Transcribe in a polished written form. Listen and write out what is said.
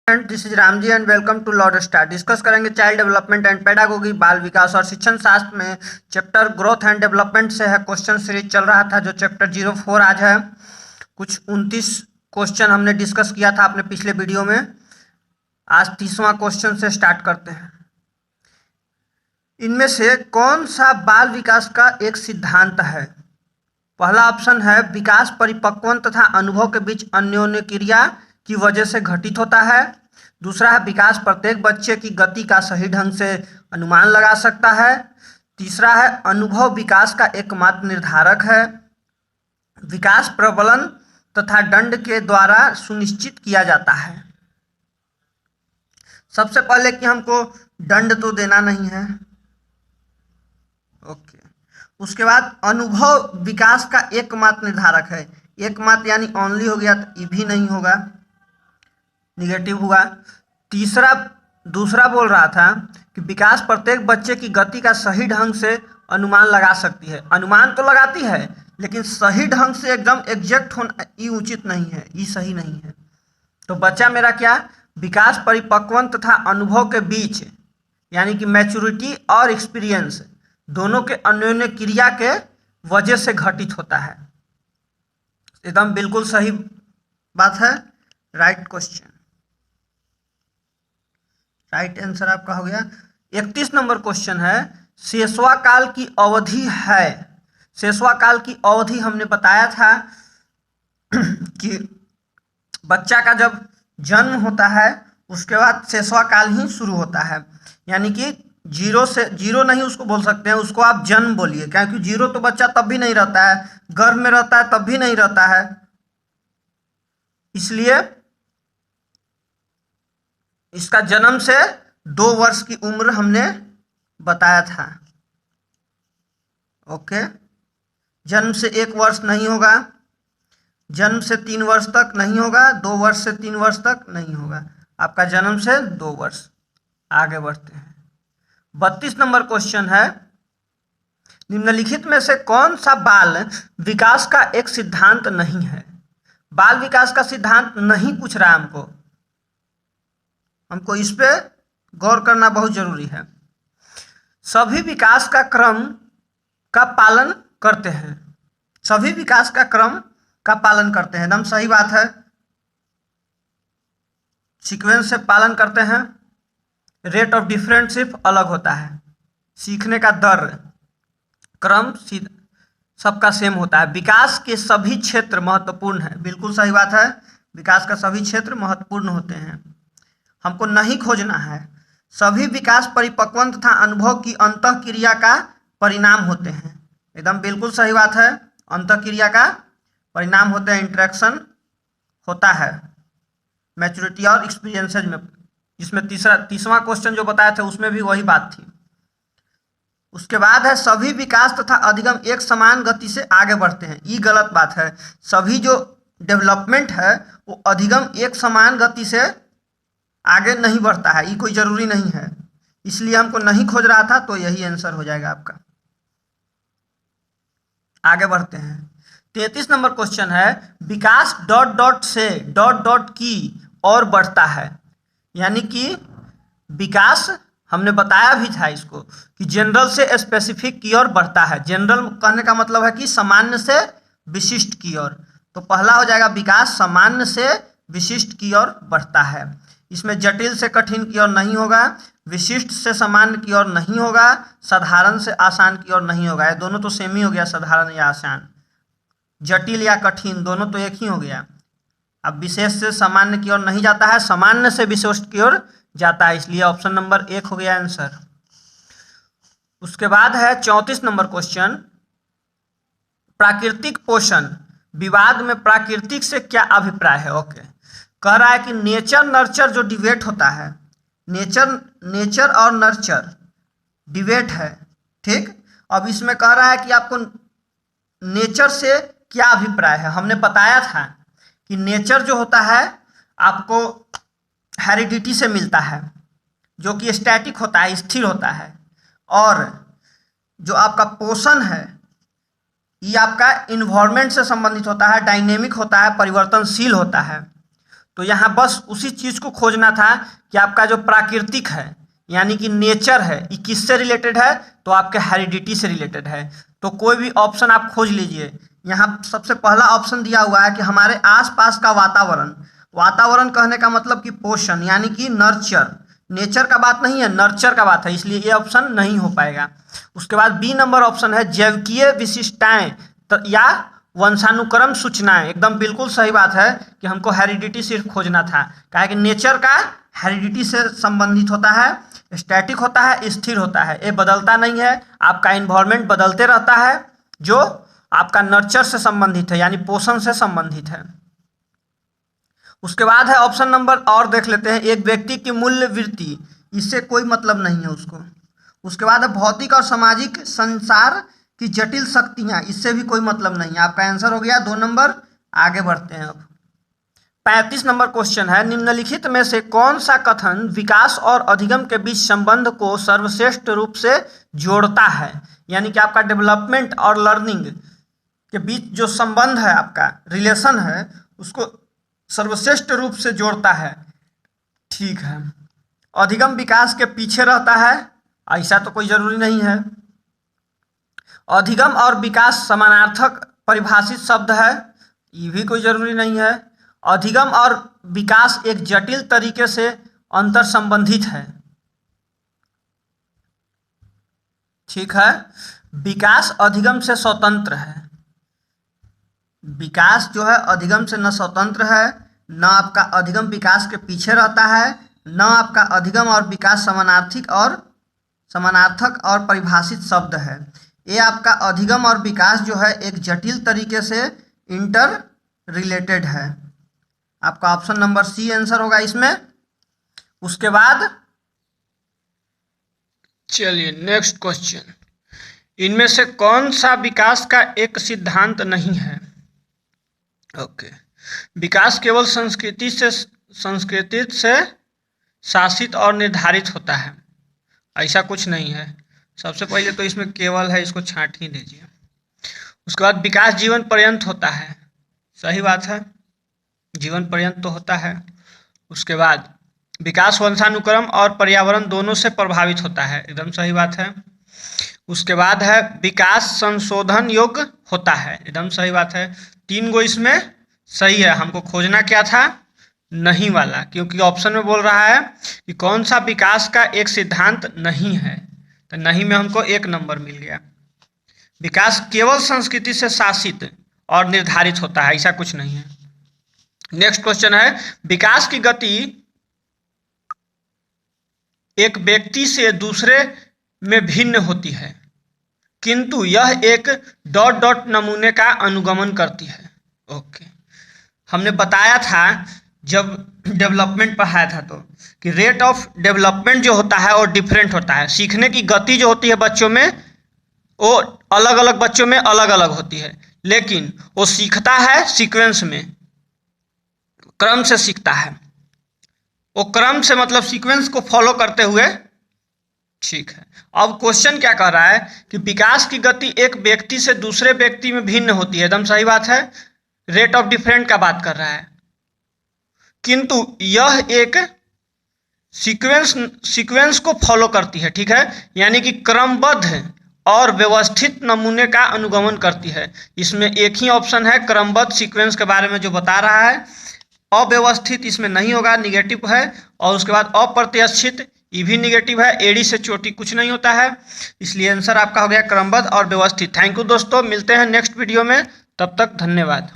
This is Ramji and welcome to Lord Star. Discuss करेंगे child development and pedagogy, बाल विकास और शिक्षण शास्त्र में चैप्टर ग्रोथ एंड डेवलपमेंट से है। क्वेश्चन सीरीज चल रहा था जो चैप्टर 04 आज है। कुछ 29 क्वेश्चन हमने डिस्कस किया था अपने पिछले वीडियो में। आज 30वां क्वेश्चन से स्टार्ट करते हैं। इनमें से कौन सा बाल विकास का एक सिद्धांत है? पहला ऑप्शन है विकास परिपक्वन तथा अनुभव के बीच अन्योन्य क्रिया की वजह से घटित होता है। दूसरा है विकास प्रत्येक बच्चे की गति का सही ढंग से अनुमान लगा सकता है। तीसरा है अनुभव विकास का एकमात्र निर्धारक है। विकास प्रबलन तथा दंड के द्वारा सुनिश्चित किया जाता है। सबसे पहले कि हमको दंड तो देना नहीं है, ओके। उसके बाद अनुभव विकास का एकमात्र निर्धारक है। एकमात्र यानी ओनली हो गया तो भी नहीं होगा, निगेटिव हुआ। दूसरा बोल रहा था कि विकास प्रत्येक बच्चे की गति का सही ढंग से अनुमान लगा सकती है। अनुमान तो लगाती है लेकिन सही ढंग से एकदम एग्जैक्ट होना ये उचित नहीं है, ये सही नहीं है। तो बच्चा मेरा क्या, विकास परिपक्वन तथा अनुभव के बीच यानी कि मैच्योरिटी और एक्सपीरियंस दोनों के अन्योन्य क्रिया के वजह से घटित होता है। एकदम बिल्कुल सही बात है। राइट क्वेश्चन, राइट आंसर आपका हो गया। 31 नंबर क्वेश्चन है शेषवा काल की अवधि है। शेषवा काल की अवधि हमने बताया था कि बच्चा का जब जन्म होता है उसके बाद शेषवा काल ही शुरू होता है। यानी कि जीरो नहीं उसको बोल सकते हैं, उसको आप जन्म बोलिए, क्योंकि जीरो तो बच्चा तब भी नहीं रहता है, गर्भ में रहता है तब भी नहीं रहता है। इसलिए इसका जन्म से 2 वर्ष की उम्र हमने बताया था, ओके। जन्म से 1 वर्ष नहीं होगा, जन्म से 3 वर्ष तक नहीं होगा, 2 वर्ष से 3 वर्ष तक नहीं होगा। आपका जन्म से 2 वर्ष। आगे बढ़ते हैं। 32 नंबर क्वेश्चन है निम्नलिखित में से कौन सा बाल विकास का एक सिद्धांत नहीं है? बाल विकास का सिद्धांत नहीं पूछ रहा है हमको इस पे गौर करना बहुत जरूरी है। सभी विकास का क्रम का पालन करते हैं। सभी विकास का क्रम का पालन करते हैं, एकदम सही बात है। सीक्वेंस से पालन करते हैं। रेट ऑफ डिफरेंस सिर्फ अलग होता है। सीखने का दर क्रम सबका सेम होता है। विकास के सभी क्षेत्र महत्वपूर्ण है, बिल्कुल सही बात है। विकास का सभी क्षेत्र महत्वपूर्ण होते हैं। हमको नहीं खोजना है। सभी विकास परिपक्वन तथा अनुभव की अंतःक्रिया का परिणाम होते हैं, एकदम बिल्कुल सही बात है। अंतःक्रिया का परिणाम होते हैं, इंटरेक्शन होता है मैच्योरिटी और एक्सपीरियंसेज में। जिसमें 30वां क्वेश्चन जो बताया था उसमें भी वही बात थी। उसके बाद है सभी विकास तथा अधिगम एक समान गति से आगे बढ़ते हैं। ये गलत बात है। सभी जो डेवलपमेंट है वो अधिगम एक समान गति से आगे नहीं बढ़ता है, ये कोई जरूरी नहीं है। इसलिए हमको नहीं खोज रहा था, तो यही आंसर हो जाएगा आपका। आगे बढ़ते हैं। 33 नंबर क्वेश्चन है विकास डॉट डॉट से डॉट डॉट की और बढ़ता है। यानी कि विकास हमने बताया भी था इसको कि जनरल से स्पेसिफिक की ओर बढ़ता है। जनरल कहने का मतलब है कि सामान्य से विशिष्ट की ओर। तो पहला हो जाएगा विकास सामान्य से विशिष्ट की ओर बढ़ता है। इसमें जटिल से कठिन की ओर नहीं होगा, विशिष्ट से सामान्य की ओर नहीं होगा, साधारण से आसान की ओर नहीं होगा। ये दोनों तो सेम ही हो गया, साधारण या आसान। जटिल या कठिन दोनों तो एक ही हो गया। अब विशेष से सामान्य की ओर नहीं जाता है, सामान्य से विशिष्ट की ओर जाता है। इसलिए ऑप्शन नंबर 1 हो गया आंसर। उसके बाद है 34 नंबर क्वेश्चन प्राकृतिक पोषण। विवाद में प्राकृतिक से क्या अभिप्राय है? ओके, कह रहा है कि नेचर नर्चर जो डिबेट होता है, नेचर और नर्चर डिबेट है, ठीक। अब इसमें कह रहा है कि आपको नेचर से क्या अभिप्राय है। हमने बताया था कि नेचर जो होता है आपको हेरिडिटी से मिलता है, जो कि स्टैटिक होता है, स्थिर होता है। और जो आपका पोषण है ये आपका इन्वायरमेंट से संबंधित होता है, डायनेमिक होता है, परिवर्तनशील होता है। तो यहाँ बस उसी चीज़ को खोजना था कि आपका जो प्राकृतिक है यानी कि नेचर है, ये किससे रिलेटेड है, तो आपके हेरिडिटी से रिलेटेड है। तो कोई भी ऑप्शन आप खोज लीजिए। यहाँ सबसे पहला ऑप्शन दिया हुआ है कि हमारे आसपास का वातावरण। वातावरण कहने का मतलब कि पोषण यानी कि नर्चर, नेचर का बात नहीं है, नर्चर का बात है, इसलिए ये ऑप्शन नहीं हो पाएगा। उसके बाद बी नंबर ऑप्शन है जैविकीय विशिष्टताएं या वंशानुक्रम सूचनाएं। एकदम बिल्कुल सही बात है कि हमको हेरिडिटी सिर्फ खोजना था, क्या है कि नेचर का हेरिडिटी से संबंधित होता है, स्टैटिक होता है, स्थिर होता है, ये बदलता नहीं है। आपका इन्वायरमेंट बदलते रहता है जो आपका नर्चर से संबंधित है यानी पोषण से संबंधित है। उसके बाद है ऑप्शन नंबर और देख लेते हैं, एक व्यक्ति की मूल्य वृत्ति, इससे कोई मतलब नहीं है उसको। उसके बाद है भौतिक और सामाजिक संसार की जटिल शक्तियां, इससे भी कोई मतलब नहीं है। आपका आंसर हो गया 2 नंबर। आगे बढ़ते हैं अब 35 नंबर क्वेश्चन है, निम्नलिखित में से कौन सा कथन विकास और अधिगम के बीच संबंध को सर्वश्रेष्ठ रूप से जोड़ता है, यानी कि आपका डेवलपमेंट और लर्निंग के बीच जो संबंध है, आपका रिलेशन है, उसको सर्वश्रेष्ठ रूप से जोड़ता है। ठीक है, अधिगम विकास के पीछे रहता है, ऐसा तो कोई जरूरी नहीं है। अधिगम और विकास समानार्थक परिभाषित शब्द है, ये भी कोई जरूरी नहीं है। अधिगम और विकास एक जटिल तरीके से अंतर संबंधित है। ठीक है, विकास अधिगम से स्वतंत्र है। विकास जो है अधिगम से न स्वतंत्र है, न आपका अधिगम विकास के पीछे रहता है, न आपका अधिगम और विकास समानार्थक और परिभाषित शब्द है। ये आपका अधिगम और विकास जो है एक जटिल तरीके से इंटर रिलेटेड है। आपका ऑप्शन नंबर सी आंसर होगा इसमें। उसके बाद चलिए नेक्स्ट क्वेश्चन, इनमें से कौन सा विकास का एक सिद्धांत नहीं है। ओके, विकास केवल संस्कृति से शासित और निर्धारित होता है, ऐसा कुछ नहीं है। सबसे पहले तो इसमें केवल है, इसको छांट ही दीजिए। उसके बाद विकास जीवन पर्यंत होता है, सही बात है, जीवन पर्यंत तो होता है। उसके बाद विकास वंशानुक्रम और पर्यावरण दोनों से प्रभावित होता है, एकदम सही बात है। उसके बाद है विकास संशोधन योग्य होता है, एकदम सही बात है। 3 गो इसमें सही है। हमको खोजना क्या था, नहीं वाला, क्योंकि ऑप्शन में बोल रहा है कि कौन सा विकास का एक सिद्धांत नहीं है, तो नहीं में हमको 1 नंबर मिल गया। विकास केवल संस्कृति से शासित और निर्धारित होता है, ऐसा कुछ नहीं है। नेक्स्ट क्वेश्चन है, विकास की गति एक व्यक्ति से दूसरे में भिन्न होती है, किंतु यह एक डॉट डॉट नमूने का अनुगमन करती है। ओके, हमने बताया था जब डेवलपमेंट पढ़ाया था तो कि रेट ऑफ डेवलपमेंट जो होता है वो डिफरेंट होता है। सीखने की गति जो होती है बच्चों में, वो अलग अलग बच्चों में अलग अलग होती है, लेकिन वो सीखता है सीक्वेंस में, क्रम से सीखता है। वो क्रम से मतलब सीक्वेंस को फॉलो करते हुए। ठीक है, अब क्वेश्चन क्या कह रहा है कि विकास की गति एक व्यक्ति से दूसरे व्यक्ति में भिन्न होती है, एकदम सही बात है, रेट ऑफ डिफरेंट का बात कर रहा है, किंतु यह एक सीक्वेंस को फॉलो करती है। ठीक है, यानी कि क्रमबद्ध और व्यवस्थित नमूने का अनुगमन करती है। इसमें एक ही ऑप्शन है क्रमबद्ध सीक्वेंस के बारे में जो बता रहा है, अव्यवस्थित इसमें नहीं होगा, निगेटिव है। और उसके बाद अप्रत्याशित, ये भी निगेटिव है, एड़ी से चोटी कुछ नहीं होता है, इसलिए आंसर आपका हो गया क्रमबद्ध और व्यवस्थित। थैंक यू दोस्तों, मिलते हैं नेक्स्ट वीडियो में, तब तक धन्यवाद।